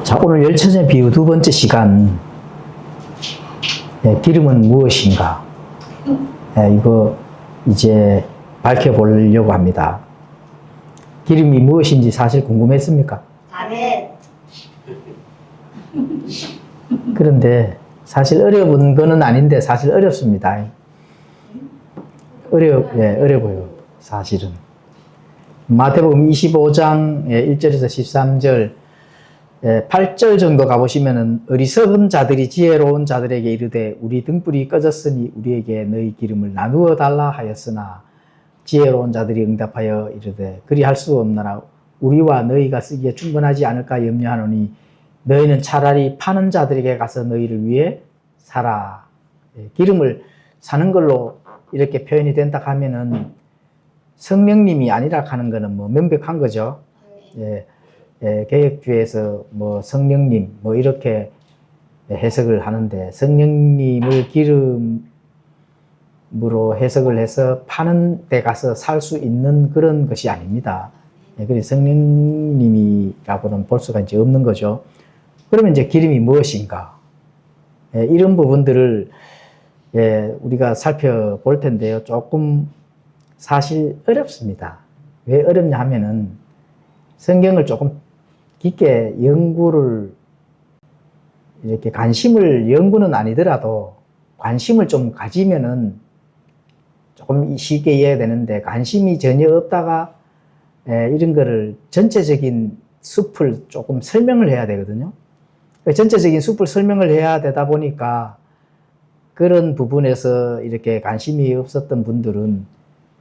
자, 오늘 열처제 비유 두 번째 시간. 기름은 무엇인가? 이거 이제 밝혀보려고 합니다. 기름이 무엇인지 사실 궁금했습니까? 네. 그런데 사실 어려운 거는 아닌데 사실 어렵습니다. 어려워요. 사실은. 마태복음 25장 1절에서 13절 8절 정도 가보시면은 어리석은 자들이 지혜로운 자들에게 이르되 우리 등불이 꺼졌으니 우리에게 너희 기름을 나누어 달라 하였으나 지혜로운 자들이 응답하여 이르되 그리할 수 없나라 우리와 너희가 쓰기에 충분하지 않을까 염려하노니 너희는 차라리 파는 자들에게 가서 너희를 위해 사라. 기름을 사는 걸로 이렇게 표현이 된다 하면은 성령님이 아니라 하는 거는 뭐 명백한 거죠. 개혁주의에서 뭐 성령님 뭐 이렇게 해석을 하는데 성령님을 기름으로 해석을 해서 파는 데 가서 살 수 있는 그런 것이 아닙니다. 그래서 성령님이라고는 볼 수가 이제 없는 거죠. 그러면 이제 기름이 무엇인가? 이런 부분들을 우리가 살펴볼 텐데요. 조금 사실 어렵습니다. 왜 어렵냐 하면은 성경을 조금 깊게 연구를 이렇게 연구는 아니더라도 관심을 좀 가지면은 조금 쉽게 이해해야 되는데 관심이 전혀 없다가 이런 거를 전체적인 숲을 조금 설명을 해야 되거든요. 전체적인 숲을 설명을 해야 되다 보니까 그런 부분에서 이렇게 관심이 없었던 분들은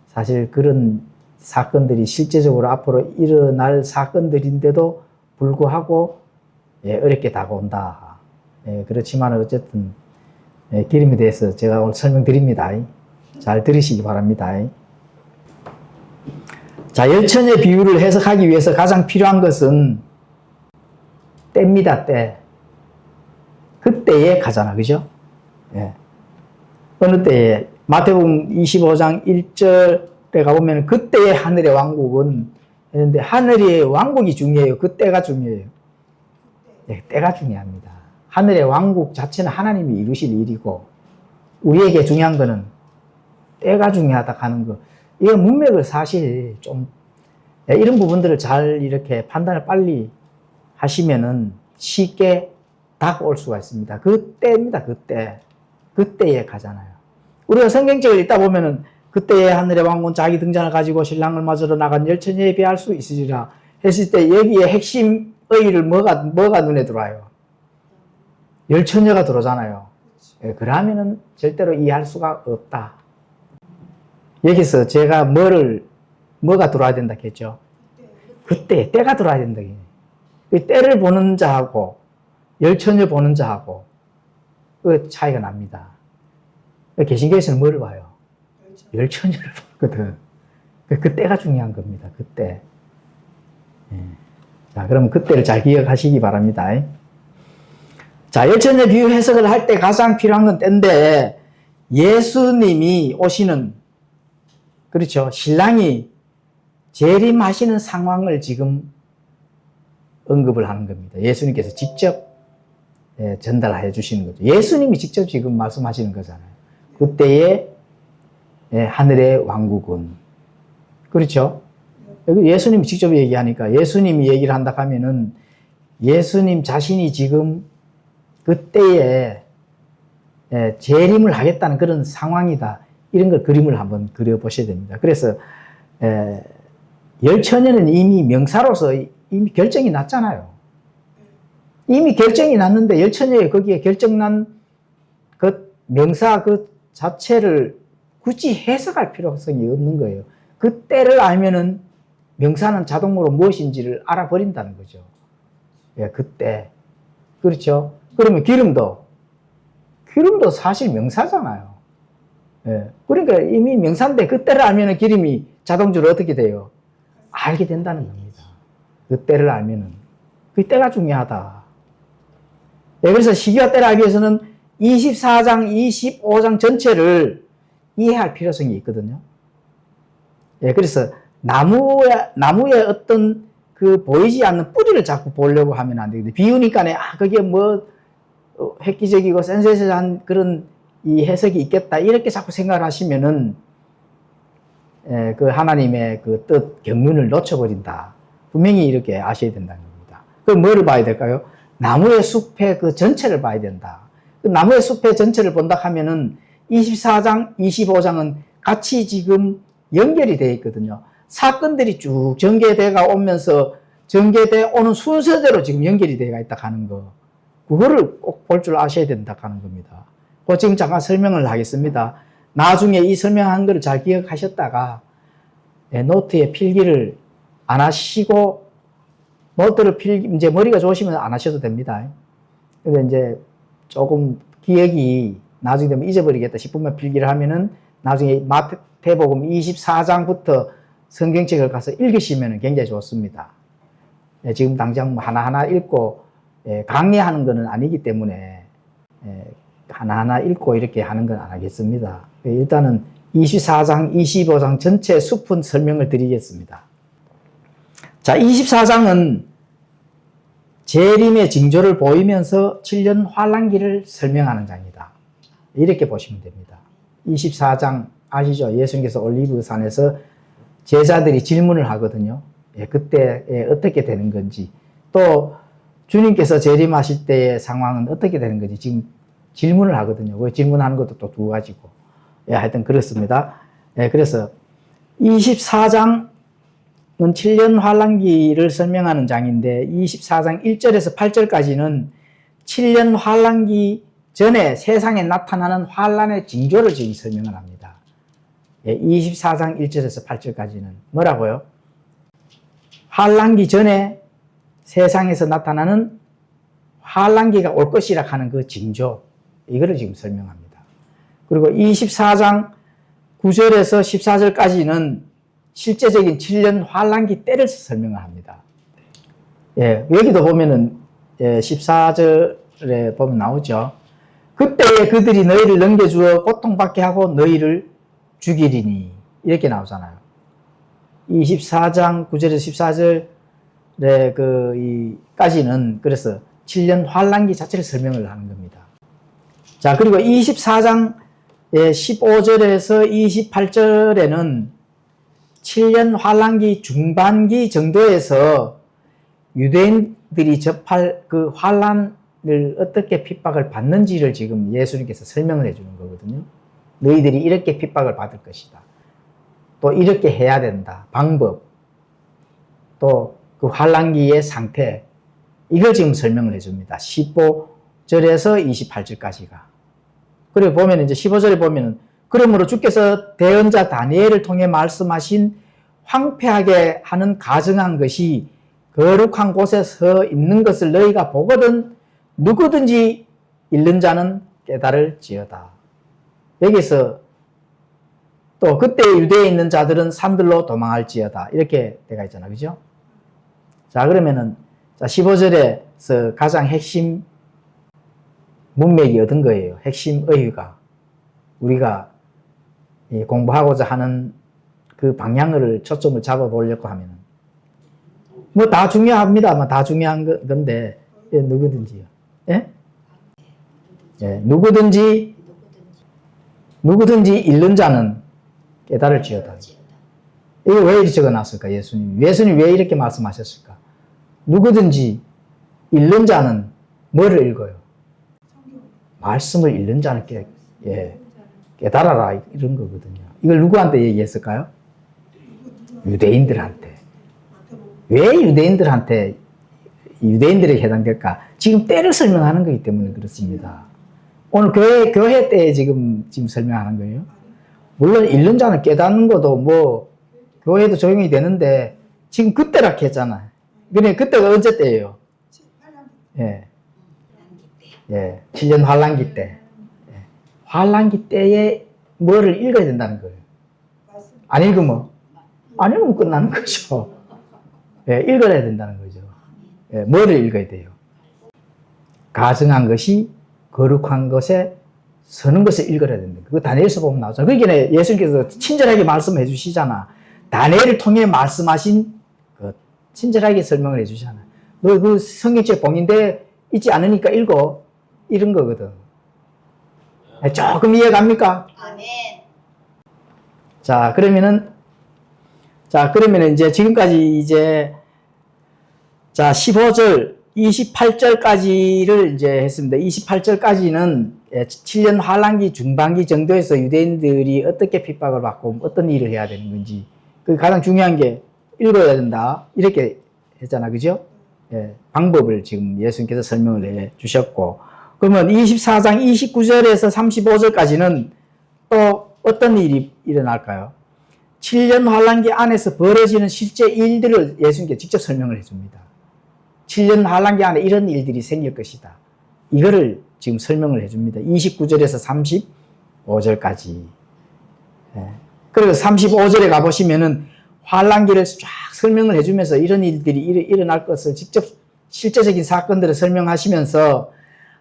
사실 그런 사건들이 실제적으로 앞으로 일어날 사건들인데도 불구하고 어렵게 다가온다. 그렇지만 어쨌든 기름에 대해서 제가 오늘 설명드립니다. 잘 들으시기 바랍니다. 자, 열천의 비유를 해석하기 위해서 가장 필요한 것은 때입니다. 때. 그때에 가잖아. 그죠? 어느 때에 마태복음 25장 1절에 가보면 그때의 하늘의 왕국은 했는데 하늘의 왕국이 중요해요. 그 때가 중요해요. 때가 중요합니다. 하늘의 왕국 자체는 하나님이 이루실 일이고 우리에게 중요한 거는 때가 중요하다 하는 거. 이거 문맥을 사실 좀 이런 부분들을 잘 이렇게 판단을 빨리 하시면은 쉽게 다가올 수가 있습니다. 그 때입니다. 그때에 가잖아요. 우리가 성경책을 읽다 보면은 그때에 하늘의 왕은 자기 등잔을 가지고 신랑을 맞으러 나간 열처녀에 비할 수 있으리라 했을 때 여기에 핵심 의의를 뭐가 눈에 들어와요? 열처녀가 들어오잖아요. 그러면은 절대로 이해할 수가 없다. 여기서 제가 뭐가 들어와야 된다 했죠? 때가 들어와야 된다. 그 때를 보는 자하고 열처녀 보는 자하고 그 차이가 납니다. 개신교에서는 뭐를 봐요? 열처녀를 보거든. 그 때가 중요한 겁니다. 그때. 자, 그럼 그때를 잘 기억하시기 바랍니다. 자, 열처녀 비유 해석을 할 때 가장 필요한 건 때인데 예수님이 오시는 그렇죠. 신랑이 재림하시는 상황을 지금 언급을 하는 겁니다. 예수님께서 직접 전달해 주시는 거죠. 예수님이 직접 지금 말씀하시는 거잖아요. 그때의 하늘의 왕국은 그렇죠. 예수님이 직접 얘기하니까 예수님이 얘기를 한다 하면은 예수님 자신이 지금 그때에 재림을 하겠다는 그런 상황이다. 이런 걸 그림을 한번 그려보셔야 됩니다. 그래서 열처녀는 이미 명사로서 이미 결정이 났잖아요. 이미 결정이 났는데 열처녀에 거기에 결정난 그 명사 그 자체를 굳이 해석할 필요성이 없는 거예요. 그 때를 알면은 명사는 자동으로 무엇인지를 알아버린다는 거죠. 그때. 그렇죠? 그러면 기름도 사실 명사잖아요. 그러니까 이미 명사인데 그 때를 알면은 기름이 자동적으로 어떻게 돼요? 알게 된다는 겁니다. 그 때를 알면은. 그 때가 중요하다. 그래서 시기와 때를 알기 위해서는 24장, 25장 전체를 이해할 필요성이 있거든요. 그래서 나무의 어떤 그 보이지 않는 뿌리를 자꾸 보려고 하면 안 되거든요. 비유니까 그게 뭐 획기적이고 센세이션한 그런 이 해석이 있겠다 이렇게 자꾸 생각을 하시면은 그 하나님의 그 뜻 경륜을 놓쳐버린다. 분명히 이렇게 아셔야 된다는 겁니다. 그럼 뭐를 봐야 될까요? 나무의 숲의 그 전체를 봐야 된다. 그 나무의 숲의 전체를 본다 하면은 24장, 25장은 같이 지금 연결이 되어 있거든요. 사건들이 쭉 전개되어 오면서 전개되어 오는 순서대로 지금 연결이 되어 있다 하는 거. 그거를 꼭 볼 줄 아셔야 된다 하는 겁니다. 그 지금 잠깐 설명을 하겠습니다. 나중에 이 설명한 거를 잘 기억하셨다가 노트에 필기를 안 하시고 노트를 이제 머리가 좋으시면 안 하셔도 됩니다. 근데 이제 조금 기억이 나중에 되면 잊어버리겠다 싶으면 필기를 하면은 나중에 마태복음 24장부터 성경책을 가서 읽으시면 굉장히 좋습니다. 지금 당장 하나하나 읽고 강의하는 것은 아니기 때문에 하나하나 읽고 이렇게 하는 건 안 하겠습니다. 일단은 24장, 25장 전체 숲은 설명을 드리겠습니다. 자, 24장은 재림의 징조를 보이면서 7년 환란기를 설명하는 장이다. 이렇게 보시면 됩니다. 24장 아시죠? 예수님께서 올리브산에서 제자들이 질문을 하거든요. 그때 어떻게 되는 건지, 또 주님께서 재림하실 때의 상황은 어떻게 되는 건지 지금 질문을 하거든요. 그 질문하는 것도 또 두 가지고. 하여튼 그렇습니다. 그래서 24장은 7년 환란기를 설명하는 장인데 24장 1절에서 8절까지는 7년 환란기 전에 세상에 나타나는 환란의 징조를 지금 설명을 합니다. 24장 1절에서 8절까지는 뭐라고요? 환란기 전에 세상에서 나타나는 환란기가 올 것이라 하는 그 징조, 이거를 지금 설명합니다. 그리고 24장 9절에서 14절까지는 실제적인 7년 환란기 때를 설명을 합니다. 여기도 보면은 14절에 보면 나오죠. 그때에 그들이 너희를 넘겨주어 고통받게 하고 너희를 죽이리니, 이렇게 나오잖아요. 24장 9절에서 14절에 까지는 그래서 7년 환란기 자체를 설명을 하는 겁니다. 자, 그리고 24장 15절에서 28절에는 7년 환란기 중반기 정도에서 유대인들이 접할 그 환란을 어떻게 핍박을 받는지를 지금 예수님께서 설명을 해주는 거거든요. 너희들이 이렇게 핍박을 받을 것이다. 또 이렇게 해야 된다. 방법. 또 그 환란기의 상태. 이걸 지금 설명을 해줍니다. 15절에서 28절까지가. 그리고 보면 이제 15절에 보면은 그러므로 주께서 대언자 다니엘을 통해 말씀하신 황폐하게 하는 가증한 것이 거룩한 곳에 서 있는 것을 너희가 보거든 누구든지 읽는 자는 깨달을지어다. 여기서 또 그때 유대에 있는 자들은 산들로 도망할지어다. 이렇게 되어 있잖아. 그죠? 자, 그러면은 15절에서 가장 핵심 문맥이 얻은 거예요. 핵심 의의가. 우리가 공부하고자 하는 그 방향을 초점을 잡아보려고 하면은. 뭐 다 중요합니다. 다 중요한 건데, 누구든지요. 예? 누구든지 읽는 자는 깨달을지어다. 이거 왜 이렇게 적어놨을까, 예수님? 예수님 왜 이렇게 말씀하셨을까? 누구든지 읽는 자는 뭐를 읽어요? 말씀을 읽는 자는 깨달아라, 이런 거거든요. 이걸 누구한테 얘기했을까요? 유대인들한테. 왜 유대인들에게 해당될까? 지금 때를 설명하는 거기 때문에 그렇습니다. 오늘 교회 때 지금 설명하는 거예요. 물론 읽는 자는 깨닫는 것도 뭐 교회도 적용이 되는데 지금 그때라 했잖아. 그래, 그때가 언제 때예요? 7년 환란기 때. 환란기 때에 뭐를 읽어야 된다는 거예요. 안 읽으면 끝나는 거죠. 읽어야 된다는 거죠. 뭐를 읽어야 돼요? 가증한 것이 거룩한 것에 서는 것을 읽어야 된다. 그거 다니엘서 보면 나오잖아. 그러니까 예수님께서 친절하게 말씀해 주시잖아. 다니엘을 통해 말씀하신 것, 친절하게 설명을 해주잖아요. 너 그 성경책 봉인돼 있지 않으니까 읽어. 이런 거거든. 조금 이해갑니까? 아멘. 자, 그러면은 이제 지금까지 이제, 자, 15절, 28절까지를 이제 했습니다. 28절까지는 7년 환란기 중반기 정도에서 유대인들이 어떻게 핍박을 받고 어떤 일을 해야 되는 건지, 그 가장 중요한 게 읽어야 된다. 이렇게 했잖아. 그죠? 예, 방법을 지금 예수님께서 설명을 해 주셨고, 그러면 24장 29절에서 35절까지는 또 어떤 일이 일어날까요? 7년 환란기 안에서 벌어지는 실제 일들을 예수님께 직접 설명을 해줍니다. 7년 환란기 안에 이런 일들이 생길 것이다. 이거를 지금 설명을 해줍니다. 29절에서 35절까지. 예. 그리고 35절에 가보시면은 환란기를 쫙 설명을 해주면서 이런 일들이 일어날 것을 직접 실제적인 사건들을 설명하시면서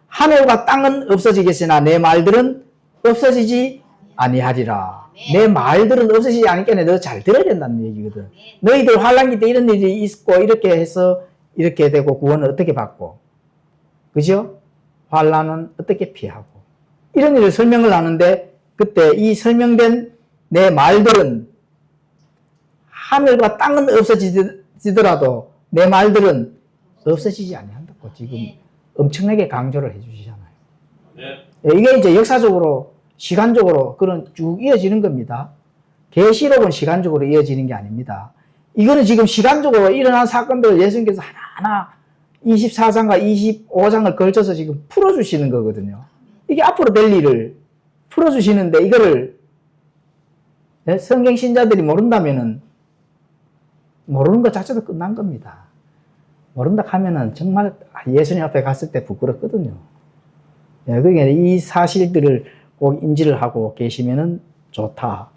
하늘과 땅은 없어지겠으나 내 말들은 없어지지 아니하리라. 내 말들은 없어지지 않으니까 너 잘 들어야 된다는 얘기거든. 너희들 환란기 때 이런 일이 있고 이렇게 해서 이렇게 되고 구원을 어떻게 받고, 그죠? 환란은 어떻게 피하고, 이런 일을 설명을 하는데, 그때 이 설명된 내 말들은 하늘과 땅은 없어지더라도 내 말들은 없어지지 아니한다고 지금 엄청나게 강조를 해주시잖아요. 네. 이게 이제 역사적으로 시간적으로 그런 쭉 이어지는 겁니다. 계시록은 시간적으로 이어지는 게 아닙니다. 이거는 지금 시간적으로 일어난 사건들을 예수님께서 하나하나 24장과 25장을 걸쳐서 지금 풀어주시는 거거든요. 이게 앞으로 될 일을 풀어주시는데 이거를 성경 신자들이 모른다면은 모르는 것 자체도 끝난 겁니다. 모른다 하면은 정말 예수님 앞에 갔을 때 부끄럽거든요. 그러니까 이 사실들을 꼭 인지를 하고 계시면은 좋다.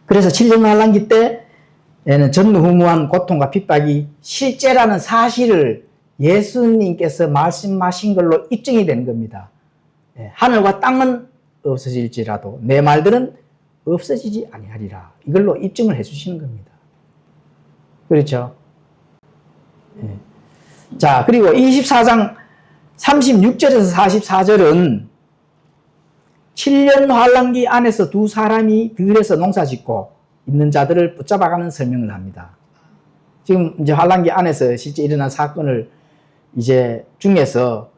그래서 7년 환란기 때에는 전무후무한 고통과 핍박이 실제라는 사실을 예수님께서 말씀하신 걸로 입증이 되는 겁니다. 하늘과 땅은 없어질지라도 내 말들은 없어지지 아니하리라. 이걸로 입증을 해주시는 겁니다. 그렇죠? 자, 그리고 24장 36절에서 44절은 7년 환란기 안에서 두 사람이 들에서 농사 짓고 있는 자들을 붙잡아가는 설명을 합니다. 지금 이제 환란기 안에서 실제 일어난 사건을 이제 중에서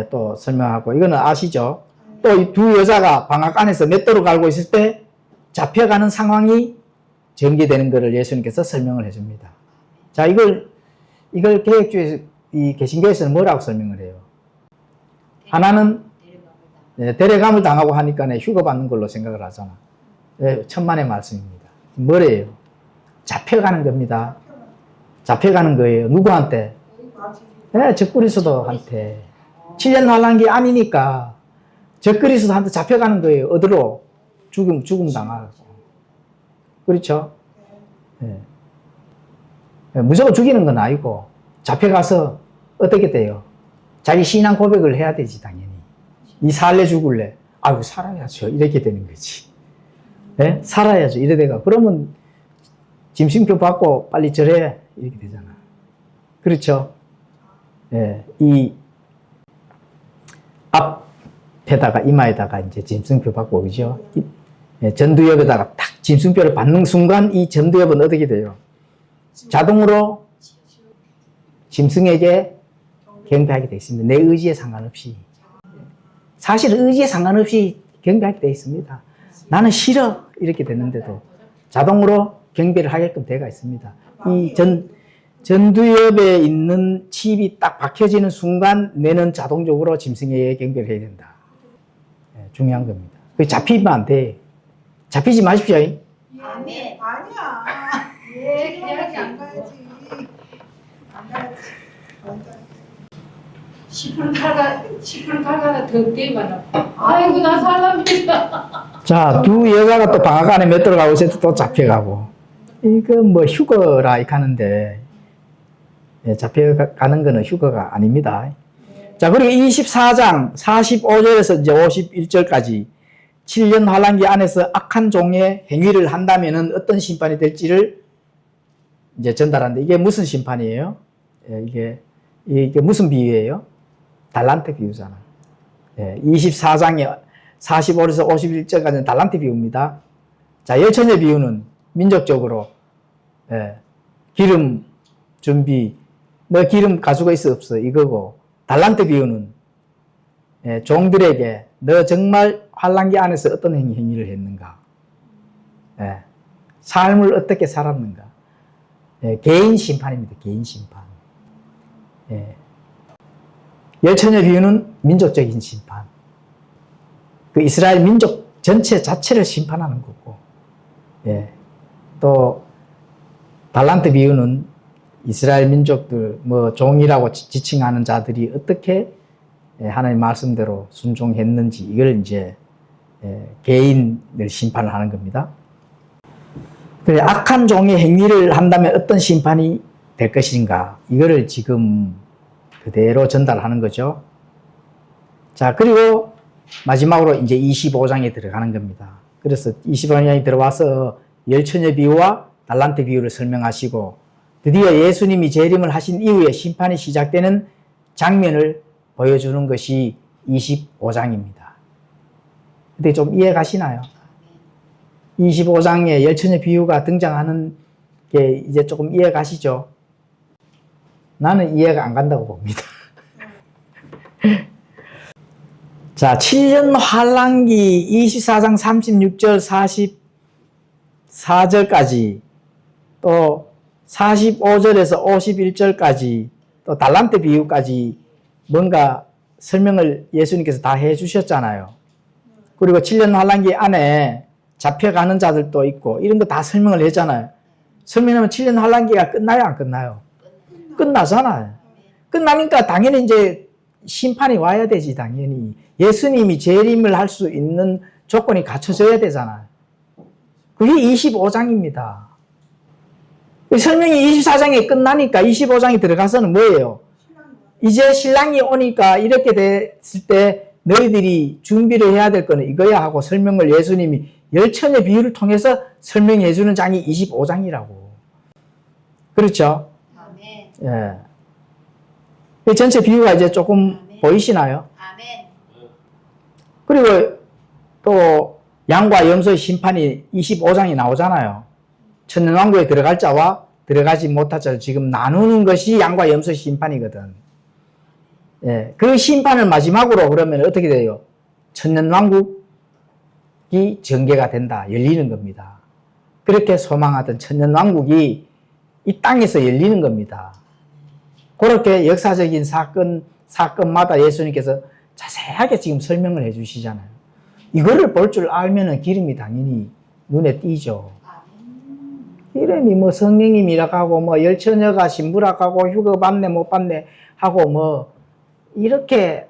또 설명하고, 이거는 아시죠? 또 이 두 여자가 방학 안에서 맷돌을 갈고 있을 때 잡혀가는 상황이 전개되는 것을 예수님께서 설명을 해줍니다. 자, 이걸 개혁주의에서, 이 개신교에서는 뭐라고 설명을 해요? 하나는 데려감을 당하고 하니까 휴가 받는 걸로 생각을 하잖아. 천만의 말씀입니다. 뭐래요? 잡혀가는 겁니다. 잡혀가는 거예요. 누구한테? 적그리스도한테. 7년 환란기 아니니까 적그리스도한테 잡혀가는 거예요. 어디로? 죽음 당하고. 그렇죠? 무조건 죽이는 건 아니고 잡혀가서 어떻게 돼요? 자기 신앙 고백을 해야 되지, 당연히. 니 살래 죽을래? 아이고, 살아야죠. 이렇게 되는 거지. 살아야죠. 이래 돼가. 그러면 짐승표 받고 빨리 절해. 이렇게 되잖아. 그렇죠? 이 앞에다가 이마에다가 이제 짐승표 받고, 그죠? 전두엽에다가 딱 짐승표를 받는 순간 이 전두엽은 어떻게 돼요? 자동으로 짐승에게 경배하게 되어 있습니다. 내 의지에 상관없이. 사실 의지에 상관없이 경배하게 되어 있습니다. 나는 싫어. 이렇게 됐는데도 자동으로 경배를 하게끔 되어 있습니다. 이 전두엽에 있는 칩이 딱 박혀지는 순간 뇌는 자동적으로 짐승에게 경배를 해야 된다. 중요한 겁니다. 그게 잡히면 안 돼. 잡히지 마십시오. 아멘. 아니야. 해야지. 안 가야지. 안 가야지. 10분 갈가가 더 떼면 아이고 나 살랍니다. 자, 두 여자가 또 방학 안에 몇 들어가고 있을 때 또 잡혀가고. 이거 뭐 휴거라 이렇게 하는데, 잡혀가는 거는 휴거가 아닙니다. 자, 그리고 24장 45절에서 이제 51절까지 7년 환란기 안에서 악한 종의 행위를 한다면은 어떤 심판이 될지를 이제 전달하는데 이게 무슨 심판이에요? 예, 이게 무슨 비유예요? 달란트 비유잖아. 예, 24장에 45에서 51절까지는 달란트 비유입니다. 자, 열처녀 비유는 민족적으로 예, 기름 준비, 너 기름 가지고 있어 없어 이거고, 달란트 비유는 예, 종들에게 너 정말 환난기 안에서 어떤 행위를 했는가, 예, 삶을 어떻게 살았는가, 예, 개인 심판입니다. 개인 심판. 예. 열처녀 비유는 민족적인 심판, 그 이스라엘 민족 전체 자체를 심판하는 거고, 예. 또 달란트 비유는 이스라엘 민족들, 뭐 종이라고 지칭하는 자들이 어떻게 하나님 말씀대로 순종했는지, 이걸 이제 개인을 심판을 하는 겁니다. 그래, 악한 종의 행위를 한다면 어떤 심판이 될 것인가, 이거를 지금 그대로 전달하는 거죠. 자, 그리고 마지막으로 이제 25장에 들어가는 겁니다. 그래서 25장에 들어와서 열처녀 비유와 달란트 비유를 설명하시고, 드디어 예수님이 재림을 하신 이후에 심판이 시작되는 장면을 보여주는 것이 25장입니다. 근데 좀 이해 가시나요? 25장에 열처녀 비유가 등장하는 게 이제 조금 이해 가시죠? 나는 이해가 안 간다고 봅니다. 자, 7년 환란기 24장 36절 44절까지, 또 45절에서 51절까지, 또 달란트 비유까지 뭔가 설명을 예수님께서 다 해주셨잖아요. 그리고 7년 환란기 안에 잡혀가는 자들도 있고 이런 거 다 설명을 했잖아요. 설명하면 7년 환란기가 끝나요, 안 끝나요? 끝나잖아요. 끝나니까 당연히 이제 심판이 와야 되지, 당연히. 예수님이 재림을 할 수 있는 조건이 갖춰져야 되잖아요. 그게 25장입니다. 설명이 24장에 끝나니까 25장에 들어가서는 뭐예요? 이제 신랑이 오니까 이렇게 됐을 때 너희들이 준비를 해야 될 거는 이거야 하고 설명을 예수님이 열처녀 비유를 통해서 설명해 주는 장이 25장이라고. 그렇죠? 아멘. 예. 전체 비유가 이제 조금 보이시나요? 아멘. 그리고 또 양과 염소의 심판이 25장이 나오잖아요. 천년왕국에 들어갈 자와 들어가지 못할 자를 지금 나누는 것이 양과 염소의 심판이거든. 예, 그 심판을 마지막으로 그러면 어떻게 돼요? 천년왕국이 전개가 된다, 열리는 겁니다. 그렇게 소망하던 천년왕국이 이 땅에서 열리는 겁니다. 그렇게 역사적인 사건마다 예수님께서 자세하게 지금 설명을 해 주시잖아요. 이거를 볼 줄 알면은 기름이 당연히 눈에 띄죠. 기름이 뭐 성령님이라고 하고, 뭐 열처녀가 신부라고 하고, 휴거 받네 못 받네 하고, 뭐 이렇게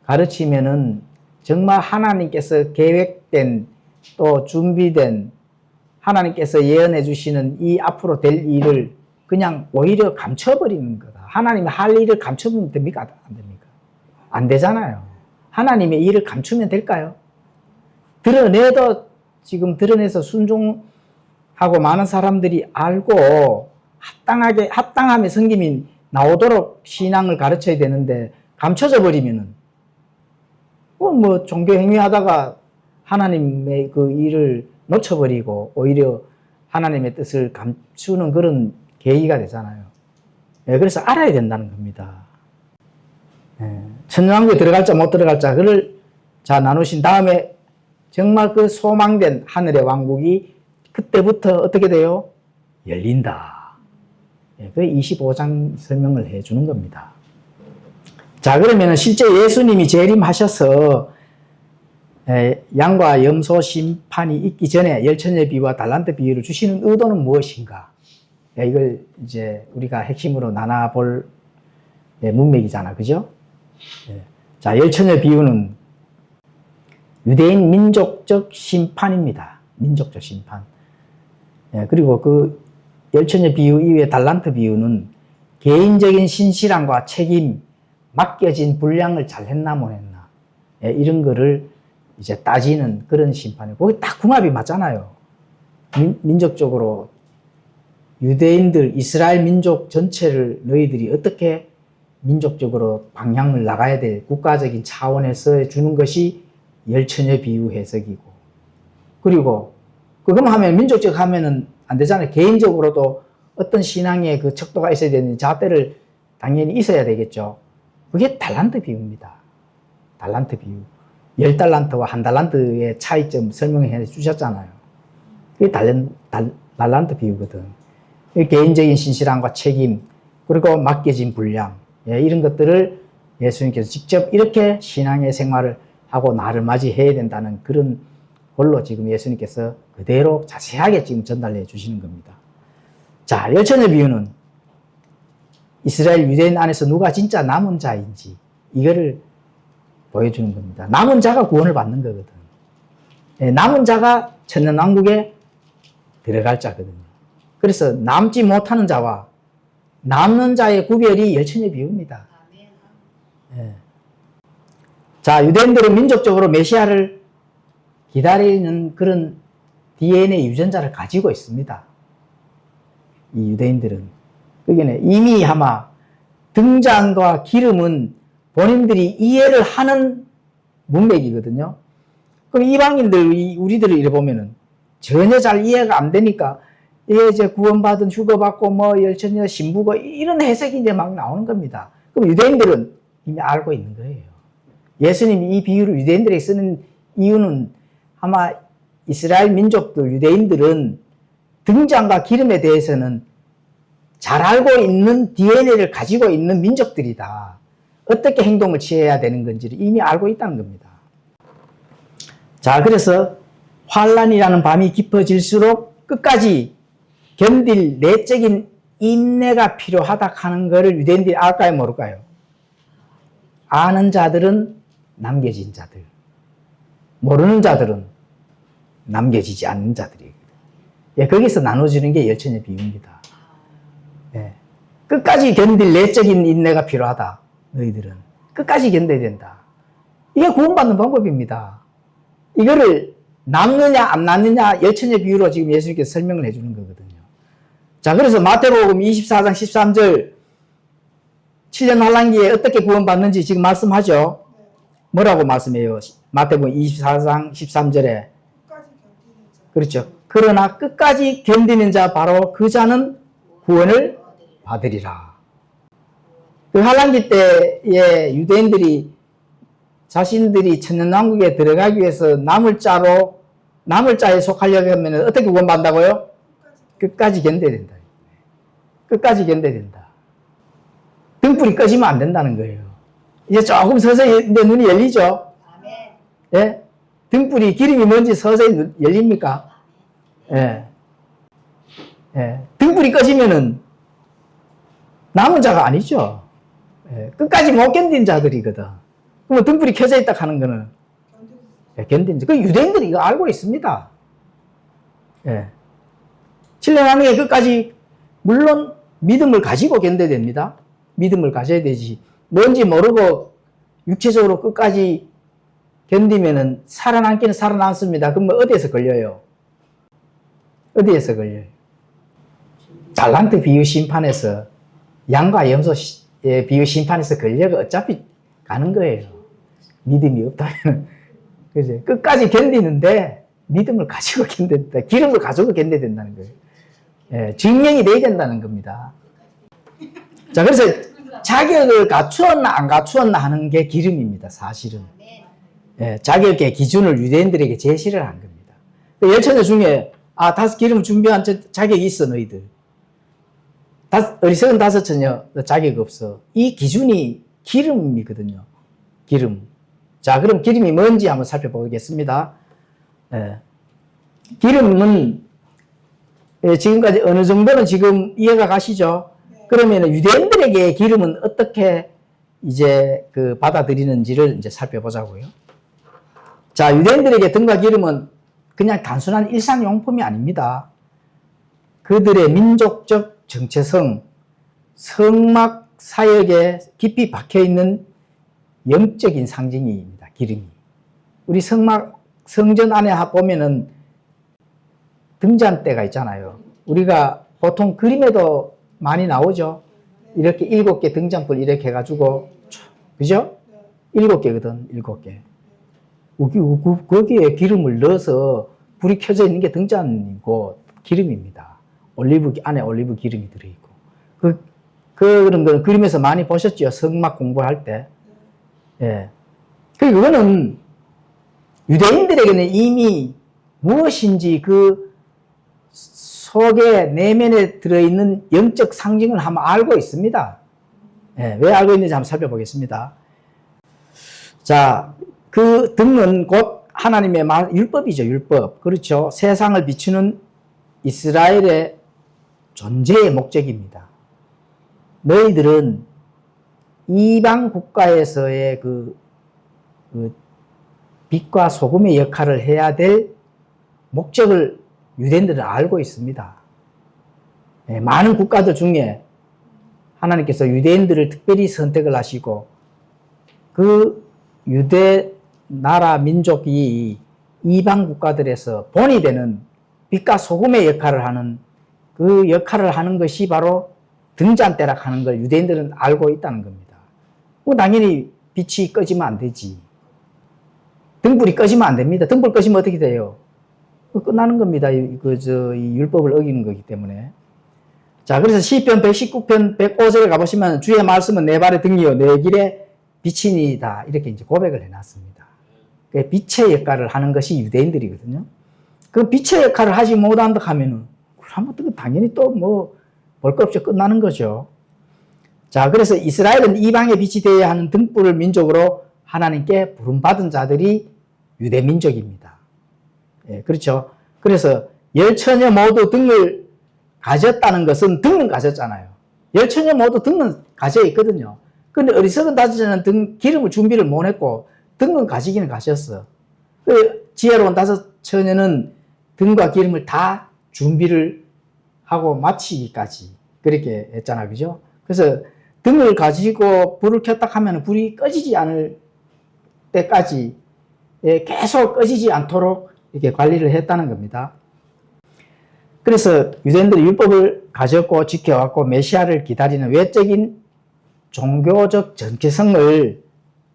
가르치면은 정말 하나님께서 계획된, 또 준비된, 하나님께서 예언해 주시는 이 앞으로 될 일을 그냥 오히려 감춰버리는 거다. 하나님이 할 일을 감춰보면 됩니까? 안 됩니까? 안 되잖아요. 하나님의 일을 감추면 될까요? 드러내도 지금 드러내서 순종하고 많은 사람들이 알고 합당함의 성김이 나오도록 신앙을 가르쳐야 되는데, 감춰져 버리면은 뭐 종교 행위하다가 하나님의 그 일을 놓쳐버리고 오히려 하나님의 뜻을 감추는 그런 계기가 되잖아요. 예, 그래서 알아야 된다는 겁니다. 예, 천년왕국에 들어갈 자 못 들어갈 자, 그를 자 나누신 다음에 정말 그 소망된 하늘의 왕국이 그때부터 어떻게 돼요? 열린다. 예, 그 25장 설명을 해주는 겁니다. 자, 그러면 실제 예수님이 재림하셔서 양과 염소 심판이 있기 전에 열처녀 비유와 달란트 비유를 주시는 의도는 무엇인가? 이걸 이제 우리가 핵심으로 나눠볼 문맥이잖아, 그죠? 자, 열처녀 비유는 유대인 민족적 심판입니다. 민족적 심판. 그리고 그 열처녀 비유 이후에 달란트 비유는 개인적인 신실함과 책임, 맡겨진 분량을 잘 했나 못 했나, 이런 거를 이제 따지는 그런 심판이고, 거기 딱 궁합이 맞잖아요. 민족적으로 유대인들, 이스라엘 민족 전체를 너희들이 어떻게 민족적으로 방향을 나가야 될 국가적인 차원에서 주는 것이 열처녀 비유 해석이고, 그리고 그것만 하면 민족적 하면은 안 되잖아요. 개인적으로도 어떤 신앙의 그 척도가 있어야 되는 잣대를 당연히 있어야 되겠죠. 그게 달란트 비유입니다. 달란트 비유. 10달란트와 1달란트의 차이점 설명해 주셨잖아요. 그게 달란트 비유거든. 개인적인 신실함과 책임, 그리고 맡겨진 분량, 이런 것들을 예수님께서 직접 이렇게 신앙의 생활을 하고 나를 맞이해야 된다는 그런 걸로 지금 예수님께서 그대로 자세하게 지금 전달해 주시는 겁니다. 자, 열처녀 비유는 이스라엘 유대인 안에서 누가 진짜 남은 자인지 이거를 보여주는 겁니다. 남은 자가 구원을 받는 거거든. 남은 자가 천년왕국에 들어갈 자거든요. 그래서 남지 못하는 자와 남는 자의 구별이 열처녀 비유입니다. 자, 유대인들은 민족적으로 메시아를 기다리는 그런 DNA 유전자를 가지고 있습니다. 이 유대인들은. 그게 이미 아마 등잔과 기름은 본인들이 이해를 하는 문맥이거든요. 그럼 이방인들, 우리들을 이래 보면은 전혀 잘 이해가 안 되니까, 이제 구원받은 휴거받고 뭐 열처녀 신부고 이런 해석이 이제 막 나오는 겁니다. 그럼 유대인들은 이미 알고 있는 거예요. 예수님이 이 비유를 유대인들에게 쓰는 이유는 아마 이스라엘 민족들, 유대인들은 등잔과 기름에 대해서는 잘 알고 있는 DNA를 가지고 있는 민족들이다. 어떻게 행동을 취해야 되는 건지를 이미 알고 있다는 겁니다. 자, 그래서 환란이라는 밤이 깊어질수록 끝까지 견딜 내적인 인내가 필요하다 하는 것을 유대인들이 알까요, 모를까요? 아는 자들은 남겨진 자들, 모르는 자들은 남겨지지 않는 자들이에요. 거기서 나눠지는 게 열처녀 비유입니다. 끝까지 견딜 내적인 인내가 필요하다. 너희들은 끝까지 견뎌야 된다. 이게 구원받는 방법입니다. 이거를 남느냐 안 남느냐 열처녀 비유로 지금 예수님께서 설명을 해주는 거거든요. 자, 그래서 마태복음 24장 13절 7년 환란기에 어떻게 구원받는지 지금 말씀하죠. 뭐라고 말씀해요? 마태복음 24장 13절에 그렇죠. 그러나 끝까지 견디는 자 바로 그 자는 구원을 받으리라. 그 환란기 때에 유대인들이 자신들이 천년왕국에 들어가기 위해서 남을 자에 속하려고 하면 어떻게 구원받는다고요? 끝까지 견뎌야 된다. 끝까지 견뎌야 된다. 등불이 꺼지면 안 된다는 거예요. 이제 조금 서서히 내 눈이 열리죠? 예? 등불이 기름이 뭔지 서서히 열립니까? 예. 예. 등불이 꺼지면은 남은 자가 아니죠. 예. 끝까지 못 견딘 자들이거든. 그러면 등불이 켜져 있다 하는 거는 견딘 자. 그 유대인들이 이거 알고 있습니다. 예. 7년 안에 끝까지 물론 믿음을 가지고 견뎌야 됩니다. 믿음을 가져야 되지. 뭔지 모르고 육체적으로 끝까지 견디면은 살아남기는 살아남습니다. 그러면 어디에서 걸려요? 어디에서 걸려요? 달란트 비유 심판에서, 양과 염소의 비유 심판에서 걸려가 어차피 가는 거예요. 믿음이 없다면. 그죠? 끝까지 견디는데 믿음을 가지고 견딘다. 기름을 가지고 견뎌야 된다는 거예요. 예, 증명이 돼야 된다는 겁니다. 자, 그래서 자격을 갖추었나 안 갖추었나 하는 게 기름입니다. 사실은. 예, 자격의 기준을 유대인들에게 제시를 한 겁니다. 그 열처녀 중에 다섯 기름 준비한 자격이 있어 너희들. 어리석은 다섯 처녀 자격 없어. 이 기준이 기름이거든요. 기름. 자, 그럼 기름이 뭔지 한번 살펴보겠습니다. 예. 기름은 지금까지 어느 정도는 지금 이해가 가시죠? 그러면 유대인들에게 기름은 어떻게 이제 받아들이는지를 이제 살펴보자고요. 자, 유대인들에게 등과 기름은 그냥 단순한 일상용품이 아닙니다. 그들의 민족적 정체성, 성막 사역에 깊이 박혀있는 영적인 상징입니다. 기름이. 우리 성전 안에 보면은 등잔대가 있잖아요. 우리가 보통 그림에도 많이 나오죠. 이렇게 7개 등잔불 이렇게 해가지고, 그죠? 7개거든, 7개. 거기에 기름을 넣어서 불이 켜져 있는 게 등잔이고 기름입니다. 안에 올리브 기름이 들어있고. 그런 거는 그림에서 많이 보셨죠? 성막 공부할 때. 예. 그거는 유대인들에게는 이미 무엇인지 그 속에 내면에 들어있는 영적 상징을 한번 알고 있습니다. 예. 왜 알고 있는지 한번 살펴보겠습니다. 자, 그 등은 곧 하나님의 율법이죠, 율법. 그렇죠. 세상을 비추는 이스라엘의 존재의 목적입니다. 너희들은 이방 국가에서의 그 빛과 소금의 역할을 해야 될 목적을 유대인들은 알고 있습니다. 네, 많은 국가들 중에 하나님께서 유대인들을 특별히 선택을 하시고 그 유대 나라 민족이 이방 국가들에서 본이 되는 빛과 소금의 역할을 하는 그 역할을 하는 것이 바로 등잔대라 하는 걸 유대인들은 알고 있다는 겁니다. 당연히 빛이 꺼지면 안 되지. 등불이 꺼지면 안 됩니다. 등불 꺼지면 어떻게 돼요? 끝나는 겁니다. 이 율법을 어기는 거기 때문에. 자, 그래서 시편 119편 105절에 가보시면 주의 말씀은 내 발의 등이요 내 길에 빛이니이다. 이렇게 이제 고백을 해놨습니다. 빛의 역할을 하는 것이 유대인들이거든요. 그 빛의 역할을 하지 못한다 하면은, 그러면 당연히 또 볼 것 없이 끝나는 거죠. 자, 그래서 이스라엘은 이방의 빛이 되어야 하는 등불을 민족으로 하나님께 부름받은 자들이 유대 민족입니다. 예, 그렇죠. 그래서 열처녀 모두 등을 가졌다는 것은 등은 가졌잖아요. 열처녀 모두 등은 가져 있거든요. 근데 어리석은 다섯처녀는 기름을 준비를 못 했고, 등은 가지기는 가졌어. 지혜로운 다섯 처녀는 등과 기름을 다 준비를 하고 마치기까지 그렇게 했잖아. 그죠? 그래서 등을 가지고 불을 켰다 하면 불이 꺼지지 않을 때까지 계속 꺼지지 않도록 이렇게 관리를 했다는 겁니다. 그래서 유대인들이 율법을 가졌고 지켜왔고 메시아를 기다리는 외적인 종교적 정체성을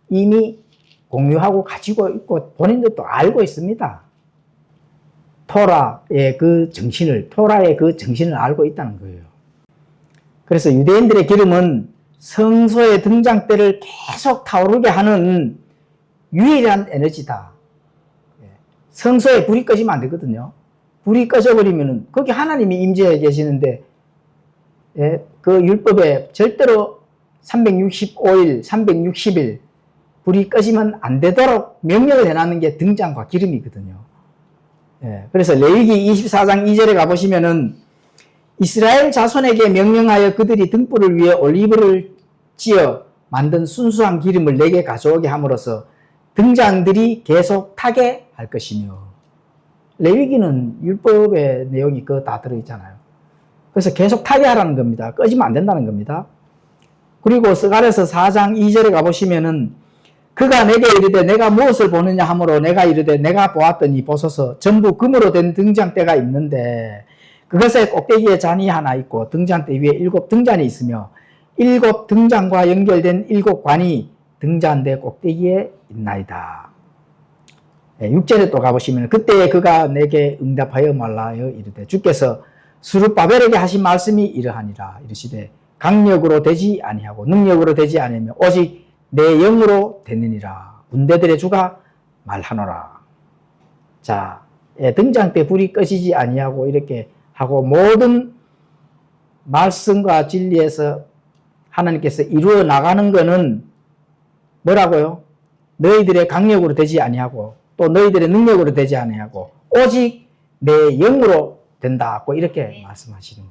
이미 공유하고 가지고 있고 본인들도 알고 있습니다. 토라의 그 정신을 알고 있다는 거예요. 그래서 유대인들의 기름은 성소의 등잔대를 계속 타오르게 하는 유일한 에너지다. 성소에 불이 꺼지면 안 되거든요. 불이 꺼져버리면은 거기 하나님이 임재해 계시는데 그 율법에 절대로 365일, 360일 불이 꺼지면 안 되도록 명령을 해놨는 게 등잔과 기름이거든요. 그래서 레위기 24장 2절에 가보시면은 이스라엘 자손에게 명령하여 그들이 등불을 위해 올리브를 찧어 만든 순수한 기름을 내게 가져오게 함으로써 등잔들이 계속 타게 할 것이며, 레위기는 율법의 내용이 그거 다 들어있잖아요. 그래서 계속 타게 하라는 겁니다. 꺼지면 안 된다는 겁니다. 그리고 스가랴서 4장 2절에 가보시면은 그가 내게 이르되 내가 무엇을 보느냐 하므로 내가 이르되 내가 보았더니 보소서 전부 금으로 된 등잔대가 있는데 그것의 꼭대기에 잔이 하나 있고 등잔대 위에 7 등잔이 있으며 7 등잔과 연결된 7 관이 등잔대 꼭대기에 있나이다. 6절에 또 가보시면 그때에 그가 내게 응답하여 말하여 이르되 주께서 스룹바벨에게 하신 말씀이 이러하니라. 이르시되 강력으로 되지 아니하고 능력으로 되지 아니하며 오직 내 영으로 되느니라. 군대들의 주가 말하노라. 자, 등잔대 불이 꺼지지 아니하고 이렇게 하고 모든 말씀과 진리에서 하나님께서 이루어 나가는 것은 뭐라고요? 너희들의 강력으로 되지 아니하고 또 너희들의 능력으로 되지 아니하고 오직 내 영으로 된다고 이렇게 말씀하시는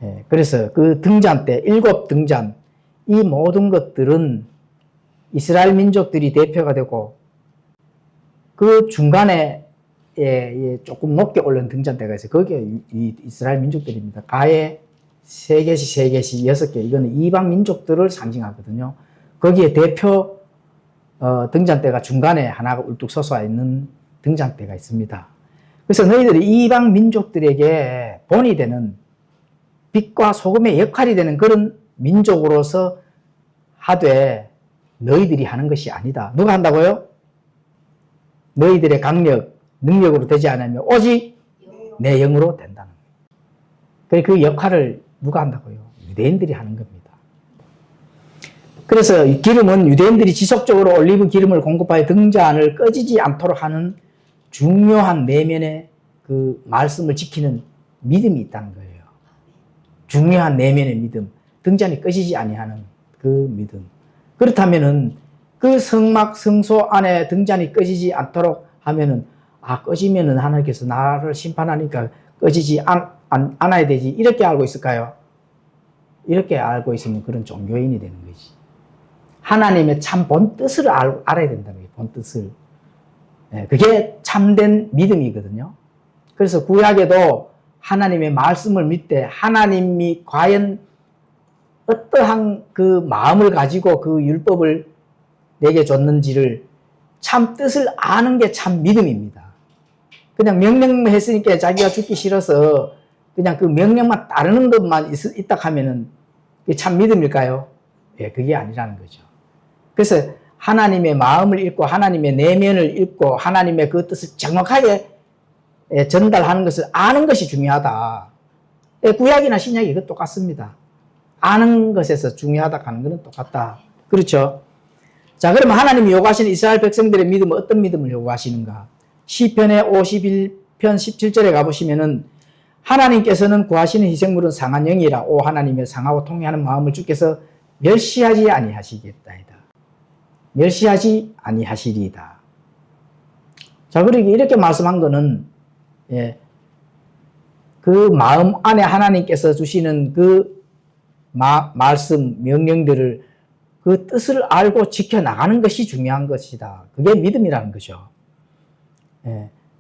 거예요. 그래서 그 등잔대, 7 등잔, 이 모든 것들은 이스라엘 민족들이 대표가 되고 그 중간에 조금 높게 올린 등잔대가 있어요. 그게 이 이스라엘 민족들입니다. 가에 3개씩 3개씩 6개, 이거는 이방 민족들을 상징하거든요. 거기에 대표 등잔대가 중간에 하나가 울뚝 솟아 있는 등잔대가 있습니다. 그래서 너희들이 이방 민족들에게 본이 되는 빛과 소금의 역할이 되는 그런 민족으로서 하되 너희들이 하는 것이 아니다. 누가 한다고요? 너희들의 강력, 능력으로 되지 않으면 오직 내 영으로 된다는 거예요. 그 역할을 누가 한다고요? 유대인들이 하는 겁니다. 그래서 이 기름은 유대인들이 지속적으로 올리브 기름을 공급하여 등잔을 꺼지지 않도록 하는 중요한 내면의 그 말씀을 지키는 믿음이 있다는 거예요. 중요한 내면의 믿음, 등잔이 꺼지지 아니하는 그 믿음. 그렇다면은 그 성막 성소 안에 등잔이 꺼지지 않도록 하면은 꺼지면은 하나님께서 나를 심판하니까 꺼지지 않아야 되지. 이렇게 알고 있을까요? 이렇게 알고 있으면 그런 종교인이 되는 거지. 하나님의 참 본 뜻을 알아야 된다는 거예요. 본 뜻을. 그게 참된 믿음이거든요. 그래서 구약에도 하나님의 말씀을 믿되 하나님이 과연 어떠한 그 마음을 가지고 그 율법을 내게 줬는지를 참 뜻을 아는 게 참 믿음입니다. 그냥 명령만 했으니까 자기가 죽기 싫어서 그냥 그 명령만 따르는 것만 있다 하면은 그게 참 믿음일까요? 예, 그게 아니라는 거죠. 그래서 하나님의 마음을 읽고 하나님의 내면을 읽고 하나님의 그 뜻을 정확하게 전달하는 것을 아는 것이 중요하다. 구약이나 신약이 이거 똑같습니다. 아는 것에서 중요하다 하는 것은 똑같다. 그렇죠? 자, 그러면 하나님이 요구하시는 이스라엘 백성들의 믿음은 어떤 믿음을 요구하시는가? 시편의 51편 17절에 가보시면은 하나님께서는 구하시는 희생물은 상한 영이라 오 하나님의 상하고 통회하는 마음을 주께서 멸시하지 아니하시겠다이다. 멸시하지 아니하시리이다. 자, 그러기 이렇게 말씀한 거는 그 마음 안에 하나님께서 주시는 그 말씀, 명령들을 그 뜻을 알고 지켜나가는 것이 중요한 것이다. 그게 믿음이라는 거죠.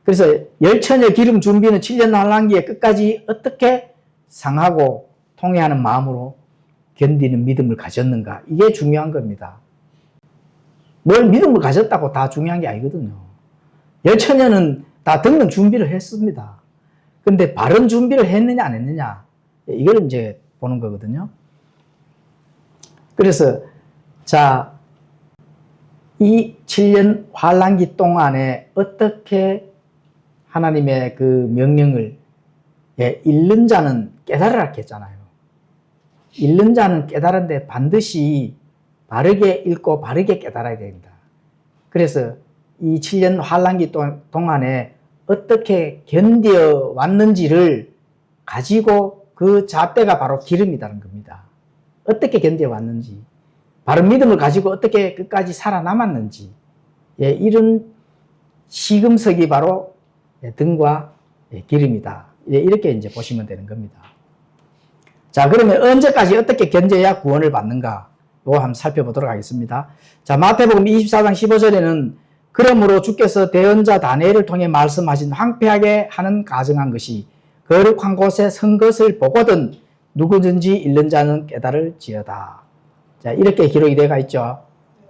그래서 열처녀 기름 준비는 7년 환란기에 끝까지 어떻게 상하고 통회하는 마음으로 견디는 믿음을 가졌는가. 이게 중요한 겁니다. 뭘 믿음을 가졌다고 다 중요한 게 아니거든요. 열처녀는 다 듣는 준비를 했습니다. 근데 바른 준비를 했느냐 안 했느냐 이걸 이제 보는 거거든요. 그래서 자, 이 7년 환란기 동안에 어떻게 하나님의 그 명령을 읽는 자는 깨달으라 했잖아요. 읽는 자는 깨달은데 반드시 바르게 읽고 바르게 깨달아야 됩니다. 그래서 이 7년 환란기 동안에 어떻게 견뎌 왔는지를 가지고 그 잣대가 바로 기름이라는 겁니다. 어떻게 견뎌 왔는지, 바른 믿음을 가지고 어떻게 끝까지 살아남았는지, 이런 시금석이 바로 등과 기름이다. 이렇게 이제 보시면 되는 겁니다. 자, 그러면 언제까지 어떻게 견뎌야 구원을 받는가? 이거 한번 살펴보도록 하겠습니다. 자, 마태복음 24장 15절에는 그러므로 주께서 대언자 다니엘을 통해 말씀하신 황폐하게 하는 가정한 것이 거룩한 곳에 선 것을 보거든 누구든지 읽는 자는 깨달을지어다. 자, 이렇게 기록이 되어 있죠.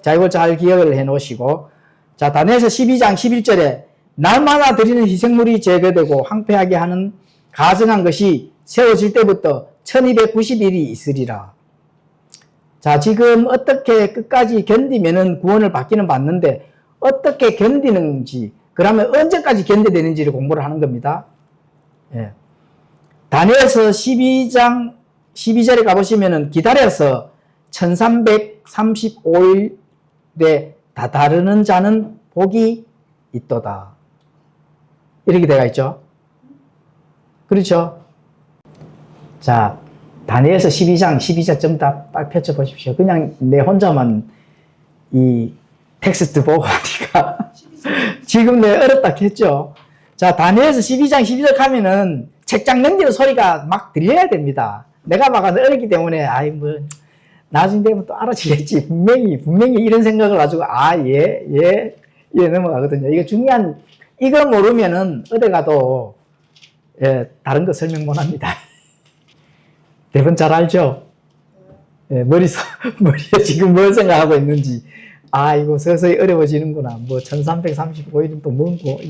자, 이걸 잘 기억을 해 놓으시고, 자, 다니엘서 12장 11절에 날마다 드리는 희생물이 제거되고 황폐하게 하는 가정한 것이 세워질 때부터 1290일이 있으리라. 자, 지금 어떻게 끝까지 견디면은 구원을 받기는 받는데 어떻게 견디는지, 그러면 언제까지 견뎌야 되는지를 공부를 하는 겁니다. 다니엘서 12장 12절에 가보시면은 기다려서 1335일에 다다르는 자는 복이 있도다. 이렇게 되어 있죠. 그렇죠? 자, 다니엘서 12장 12절 좀 다 빨리 펼쳐보십시오. 그냥 내 혼자만 이 텍스트 보고 하니까 지금 내 어렵다 했죠. 자, 다니엘서 12장 12절 하면은 책장 넘기는 소리가 막 들려야 됩니다. 내가 막 어렵기 때문에 나중에 되면 또 알아지겠지. 분명히 이런 생각을 가지고 넘어가거든요. 이거 중요한, 이거 모르면은 어디 가도 다른 거 설명 못 합니다. 대부분 잘 알죠? 머리에 지금 뭘 생각하고 있는지. 이거 서서히 어려워지는구나. 1335일은 또 뭔고?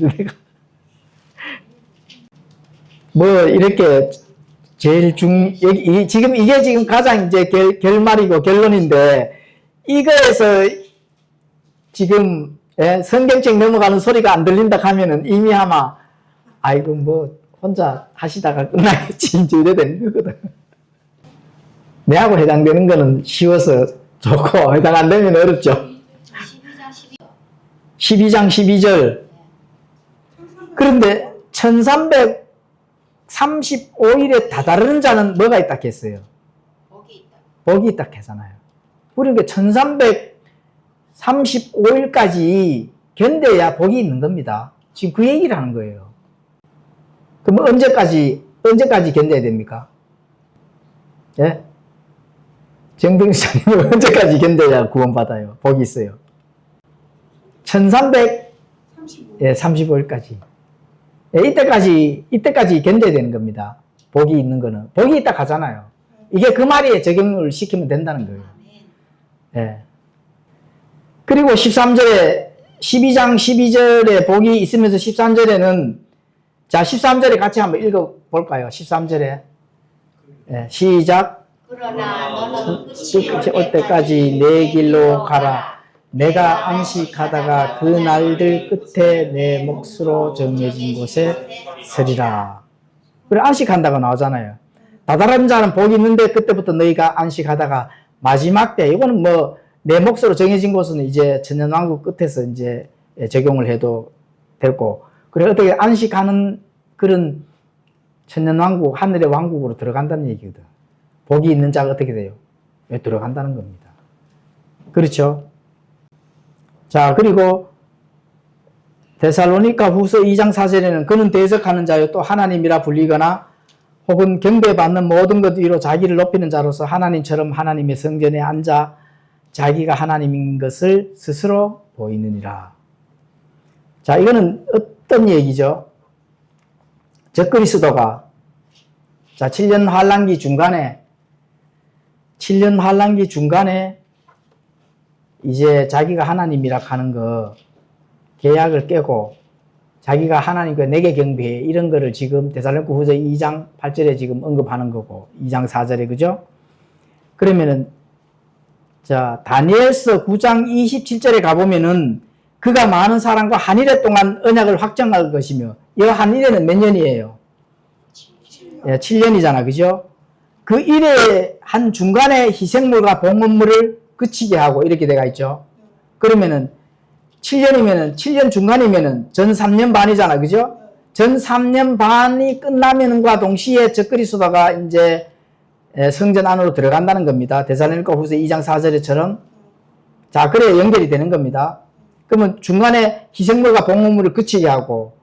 이렇게 제일 지금 이게 지금 가장 이제 결말이고 결론인데, 이거에서 지금, 성경책 넘어가는 소리가 안 들린다 하면은 이미 아마, 아이고, 뭐, 혼자 하시다가 끝나겠지. 이제 이래 되는 거거든. 내하고 해당되는 거는 쉬워서 좋고, 해당 안 되면 어렵죠. 12장 12절. 그런데 1335일에 다다르는 자는 뭐가 있다 했어요? 복이 있다 했잖아요. 그러니까 1335일까지 견뎌야 복이 있는 겁니다. 지금 그 얘기를 하는 거예요. 그럼 언제까지 견뎌야 됩니까? 예? 정병사님 언제까지 견뎌야 구원받아요? 복이 있어요. 1335일까지. 예, 이때까지 견뎌야 되는 겁니다. 복이 있는 거는. 복이 있다 하잖아요. 이게 그 말에 적용을 시키면 된다는 거예요. 예. 그리고 13절에, 12장 12절에 복이 있으면서 13절에는, 자, 13절에 같이 한번 읽어볼까요? 13절에. 예, 시작. 그러나 너는 끝이 올 때까지 내 길로 가라. 내가 안식하다가 그 날들 끝에 내 몫으로 정해진 곳에 서리라. 그래, 안식한다고 나오잖아요. 다다른 자는 복이 있는데 그때부터 너희가 안식하다가 마지막 때, 이거는 뭐 내 몫으로 정해진 곳은 이제 천년왕국 끝에서 이제 적용을 해도 되고, 그래 어떻게 안식하는 그런 천년왕국, 하늘의 왕국으로 들어간다는 얘기거든. 복이 있는 자가 어떻게 돼요? 왜 들어간다는 겁니다. 그렇죠? 자, 그리고 데살로니가 후서 2장 4절에는 그는 대적하는 자요 또 하나님이라 불리거나 혹은 경배받는 모든 것 위로 자기를 높이는 자로서 하나님처럼 하나님의 성전에 앉아 자기가 하나님인 것을 스스로 보이느니라. 자, 이거는 어떤 얘기죠? 적그리스도가, 자, 7년 환란기 중간에 이제 자기가 하나님이라 하는 거, 계약을 깨고 자기가 하나님과 내게 경배해, 이런 거를 지금 데살로니가 후서 2장 8절에 지금 언급하는 거고, 2장 4절에, 그죠? 그러면은, 자, 다니엘서 9장 27절에 가보면은 그가 많은 사람과 한 일해 동안 언약을 확정할 것이며, 이 한 일해는 몇 년이에요? 7년이잖아, 그죠? 그 일에 한 중간에 희생물과 봉헌물을 그치게 하고 이렇게 돼가 있죠. 그러면은 7년 중간이면은 전 3년 반이잖아, 그죠? 전 3년 반이 끝나면과 동시에 적그리스도가 이제 성전 안으로 들어간다는 겁니다. 데살로니가 후서 2장 4절에처럼. 자, 그래야 연결이 되는 겁니다. 그러면 중간에 희생물과 봉헌물을 그치게 하고,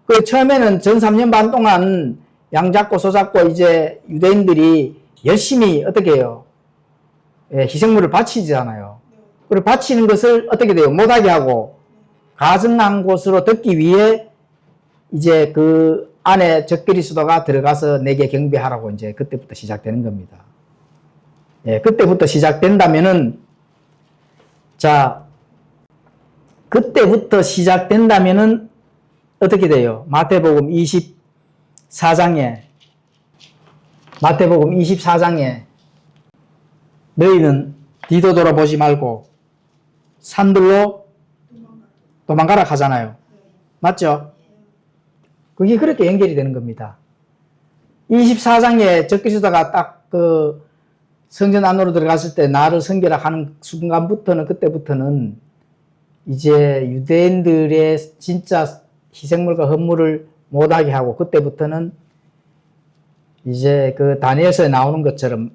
그 처음에는 전 3년 반 동안 양 잡고 소 잡고 이제 유대인들이 열심히 어떻게 해요? 희생물을 바치잖아요. 그리고 바치는 것을 어떻게 돼요? 못하게 하고 가증한 곳으로 듣기 위해 이제 그 안에 적그리스도가 들어가서 내게 경배하라고 이제 그때부터 시작되는 겁니다. 예, 그때부터 시작된다면은, 자, 그때부터 시작된다면은 어떻게 돼요? 마태복음 24장에 너희는 뒤도 돌아보지 말고 산들로 도망가라 하잖아요. 맞죠? 그게 그렇게 연결이 되는 겁니다. 24장에 적그리스도가 딱 그 성전 안으로 들어갔을 때 나를 섬기라 하는 순간부터는, 그때부터는 이제 유대인들의 진짜 희생물과 헌물을 못하게 하고, 그때부터는 이제 그 다니엘서에 나오는 것처럼,